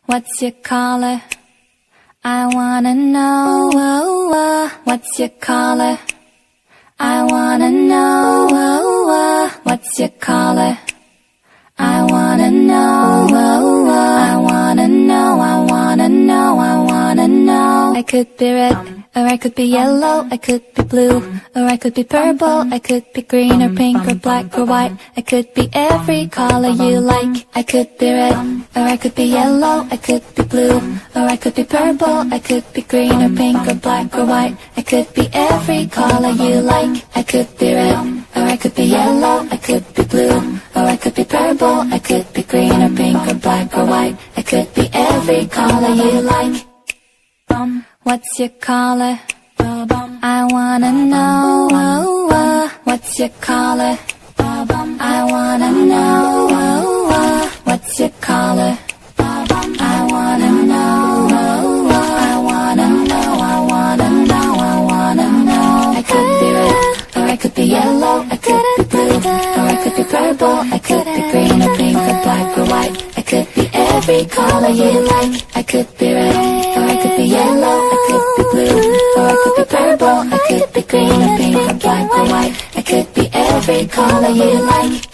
What's your color? I wanna know. What's your color? I wanna know. What's your color? I wanna know. I wanna know. I wanna know. I wanna know. I could be red, or I could be yellow. I could be blue, or I could be purple. I could be green or pink or black or white. I could be every color you like. I could be red, or I could be yellow. I could be blue, or I could be purple. I could be green or pink or black or white. I could be every color you like. I could be red, or I could be yellow. I could be blue, or I could be purple. I could be green or pink or black or white. I could be every color you like. What's your color? I wanna know. What's your color? I wanna know. What's your color? I wanna know. I wanna know. I wanna know. I wanna know. I could be red, or I could be yellow. I could be blue, or I could be purple. I could be green or pink or black or white. I could be every color you like. I could be red, or I could be yellow. I could be blue, or I could be purple. I could be green or pink or black or white. I could be every color you like.